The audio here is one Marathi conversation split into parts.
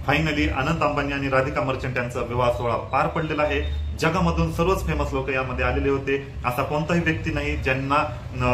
फायनली अनंत अंबानी आणि राधिका मर्चंट यांचा विवाह सोहळा पार पडलेला आहे। जगामधून सर्वच फेमस लोक यामध्ये आलेले होते। असा कोणताही व्यक्ती नाही ज्यांना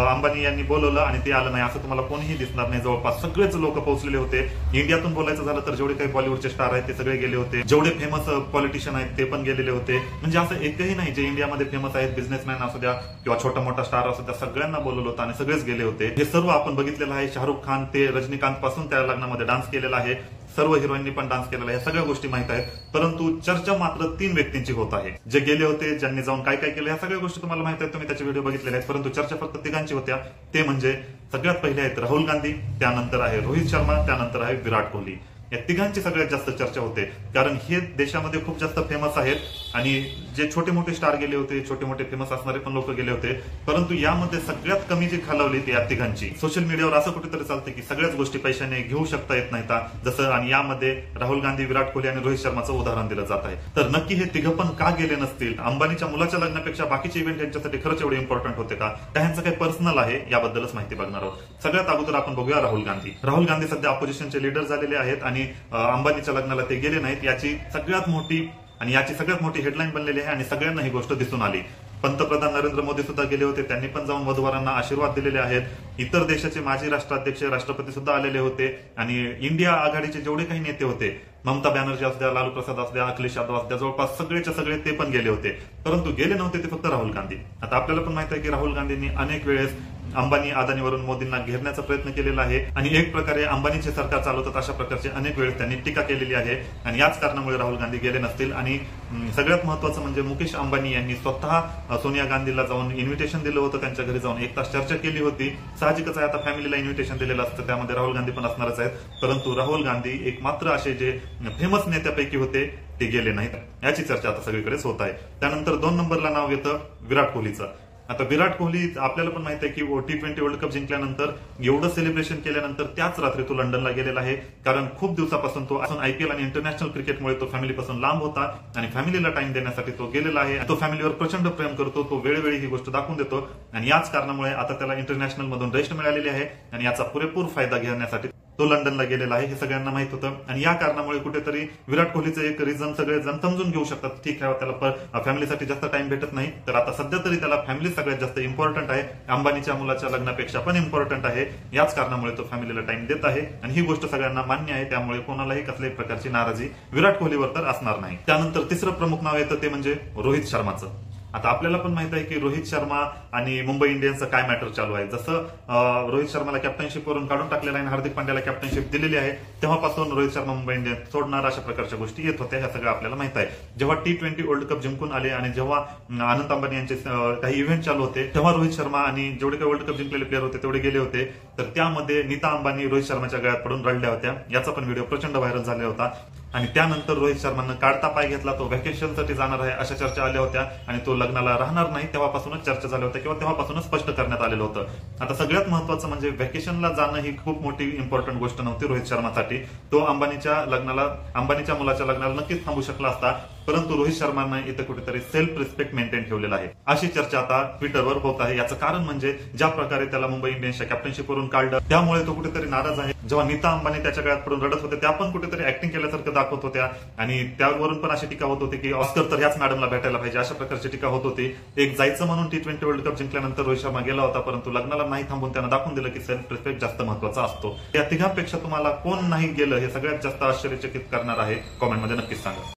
अंबानी यांनी बोलवलं आणि ते आलं नाही असं तुम्हाला कोणीही दिसणार नाही। जवळपास सगळेच लोक पोहोचलेले होते। इंडियातून बोलायचं झालं तर जेवढे काही बॉलिवूडचे स्टार आहेत ते सगळे गेले होते, जेवढे फेमस पॉलिटिशियन आहेत ते पण गेलेले होते। म्हणजे असं एकही नाही जे इंडियामध्ये फेमस आहेत, बिझनेसमॅन असू द्या किंवा छोटा मोठा स्टार असू द्या, सगळ्यांना बोलवलं होतं आणि सगळेच गेले होते। हे सर्व आपण बघितलेलं आहे। शाहरुख खान ते रजनीकांत पासून त्या लग्नामध्ये डान्स केलेला आहे, सर्व हिरोईननी पण डान्स केलेला आहे, सगळ्या गोष्टी माहित आहेत। परंतु चर्चा मात्र 3 व्यक्तींची होत आहे, जे गेले होते, ज्यांनी जाऊन काय काय केलं, या सगळ्या गोष्टी तुम्हाला माहित आहेत, तुम्ही त्याचे व्हिडिओ बघितलेले आहेत। परंतु चर्चा फक्त 3 होत्या। ते म्हणजे सगळ्यात पहिले आहेत राहुल गांधी, त्यानंतर आहे रोहित शर्मा, त्यानंतर आहे विराट कोहली। या 3 सगळ्यात जास्त चर्चा होते, कारण हे देशामध्ये खूप जास्त फेमस आहेत आणि जे छोटे मोठे स्टार गेले होते, छोटे मोठे फेमस असणारे पण लोक गेले होते। परंतु यामध्ये सगळ्यात कमी जी खालावली ती या 3 सोशल मीडियावर असं कुठेतरी चालतं की सगळ्याच गोष्टी पैशाने घेऊ शकता येत नाहीत जसं, आणि यामध्ये राहुल गांधी, विराट कोहली आणि रोहित शर्माचं उदाहरण दिलं जात आहे। तर नक्की हे 3 पण का गेले नसतील? अंबानीच्या मुलाच्या लग्नापेक्षा बाकीचे इव्हेंट यांच्यासाठी खरंच एवढे इम्पॉर्टंट होते का? त्यांचं काही पर्सनल आहे याबद्दलच माहिती बघणार आहोत। सगळ्यात अगोदर आपण बघूया राहुल गांधी। राहुल गांधी सध्या ऑपोजिशनचे लीडर झालेले आहेत आणि अंबानीच्या लग्नाला ते गेले नाहीत, याची सगळ्यात मोठी हेडलाईन बनलेली आहे आणि सगळ्यांना ही गोष्ट दिसून आली। पंतप्रधान नरेंद्र मोदी सुद्धा गेले होते, त्यांनी पण जाऊन वधूवरांना आशीर्वाद दिलेले आहेत। इतर देशाचे माजी राष्ट्राध्यक्ष, राष्ट्रपती सुद्धा आलेले होते आणि इंडिया आघाडीचे जेवढे काही नेते होते, ममता बॅनर्जी असू द्या, लालू प्रसाद असू द्या, अखिलेश यादव असू द्या, जवळपास सगळेच्या सगळे ते पण गेले होते। परंतु गेले नव्हते ते फक्त राहुल गांधी। आता आपल्याला पण माहित आहे की राहुल गांधींनी अनेक वेळेस अंबानी अदानीवरून मोदींना घेरण्याचा प्रयत्न केलेला आहे आणि एक प्रकारे अंबानीचे सरकार चालवतात अशा प्रकारचे अनेक वेळेस त्यांनी टीका केलेली आहे आणि याच कारणामुळे राहुल गांधी गेले नसतील। आणि सगळ्यात महत्वाचं म्हणजे मुकेश अंबानी यांनी स्वतः सोनिया गांधीला जाऊन इन्व्हिटेशन दिलं होतं, त्यांच्या घरी जाऊन 1 तास चर्चा केली होती। साहजिकच आहे, आता फॅमिलीला इन्व्हिटेशन दिलेलं असतं, त्यामध्ये राहुल गांधी पण असणारच आहेत। परंतु राहुल गांधी एक मात्र असे जे फेमस नेत्यापैकी होते ते गेले नाहीत, याची चर्चा आता सगळीकडेच होत आहे। त्यानंतर 2 नंबरला नाव येतं विराट कोहलीचं। आता विराट कोहली आपल्याला पण माहित आहे की T20 वर्ल्ड कप जिंकल्यानंतर एवढं सेलिब्रेशन केल्यानंतर त्याच रात्री तो लंडनला गेलेला आहे, कारण खूप दिवसापासून तो IPL आणि इंटरनॅशनल क्रिकेटमुळे तो फॅमिलीपासून लांब होता आणि फॅमिलीला टाइम देण्यासाठी तो गेलेला आहे। तो फॅमिलीवर प्रचंड प्रेम करतो, तो वेळोवेळी ही गोष्ट दाखवून देतो आणि याच कारणामुळे आता त्याला इंटरनॅशनल मधून रेस्ट मिळालेली आहे आणि याचा पुरेपूर फायदा घेण्यासाठी तो लंडनला गेलेला आहे, हे सगळ्यांना माहित होतं। आणि या कारणामुळे कुठेतरी विराट कोहलीचं एक रिझन सगळेजण समजून घेऊ शकतात, ठीक आहे त्याला फॅमिलीसाठी जास्त टाइम भेटत नाही, तर आता सध्या तरी त्याला फॅमिली सगळ्यात जास्त इम्पॉर्टंट आहे, अंबानीच्या मुलाच्या लग्नापेक्षा पण इम्पॉर्टंट आहे। याच कारणामुळे तो फॅमिलीला टाइम देत आहे आणि ही गोष्ट सगळ्यांना मान्य आहे, त्यामुळे कोणालाही कसल्याही प्रकारची नाराजी विराट कोहलीवर तर असणार नाही। त्यानंतर 3रं प्रमुख नाव येतं ते म्हणजे रोहित शर्माचं। आता आपल्याला पण माहित आहे की रोहित शर्मा आणि मुंबई इंडियन्सचं काय मॅटर चालू आहे। जसं रोहित शर्माला कॅप्टनशिपवरून काढून टाकलेलं आहे आणि हार्दिक पांड्याला कॅप्टनशिप दिलेली आहे, तेव्हापासून रोहित शर्मा मुंबई इंडियन्स सोडणार अशा प्रकारच्या गोष्टी येत होत्या, हे सगळं आपल्याला माहित आहे। जेव्हा T20 वर्ल्ड कप जिंकून आले आणि जेव्हा अनंत अंबानी यांचे काही इव्हेंट चालू होते, तेव्हा रोहित शर्मा आणि जेवढे काही वर्ल्ड कप जिंकलेले प्लेअर होते तेवढे गेले होते, तर त्यामध्ये नीता अंबानी रोहित शर्माच्या गळ्यात पडून रडल्या होत्या, याचा पण व्हिडिओ प्रचंड व्हायरल झाला होता। आणि त्यानंतर रोहित शर्मानं काढता पाय घेतला, तो व्हॅकेशनसाठी जाणार आहे अशा चर्चा आल्या होत्या आणि तो लग्नाला राहणार नाही, तेव्हापासूनच चर्चा झाल्या होत्या किंवा तेव्हापासूनच स्पष्ट करण्यात आलेलं होतं। आता सगळ्यात महत्वाचं म्हणजे व्हॅकेशनला जाणं ही खूप मोठी इम्पॉर्टंट गोष्ट नव्हती रोहित शर्मासाठी। तो अंबानीच्या मुलाच्या लग्नाला नक्कीच थांबू शकला असता, परंतु रोहित शर्मानं इथं कुठेतरी सेल्फ रिस्पेक्ट मेंटेन ठेवलेला आहे, अशी चर्चा आता ट्विटरवर होत आहे। याचं कारण म्हणजे ज्या प्रकारे त्याला मुंबई इंडियन्सच्या कॅप्टनशिपवरून काढलं, त्यामुळे तो कुठेतरी नाराज आहे। जेव्हा नीता अंबानी त्याच्या गळ्यात पडून रडत होते, त्या पण कुठेतरी ऍक्टिंग केल्यासारखं दाखवत होत्या आणि त्यावरून पण अशी टीका होत होती की ऑस्कर तर ह्याच मॅडमला भेटायला पाहिजे, अशा प्रकारची टीका होत होती। एक जायचं म्हणून T20 वर्ल्ड कप जिंकल्यानंतर रोहित शर्मा गेला होता, परंतु लग्नाला नाही थांबून त्यानं दाखवून दिलं की सेल्फ रिस्पेक्ट जास्त महत्वाचा असतो। या 3पेक्षा तुम्हाला कोण नाही गेलं हे सगळ्यात जास्त आश्चर्यचकित करणार आहे, कॉमेंटमध्ये नक्कीच सांगा।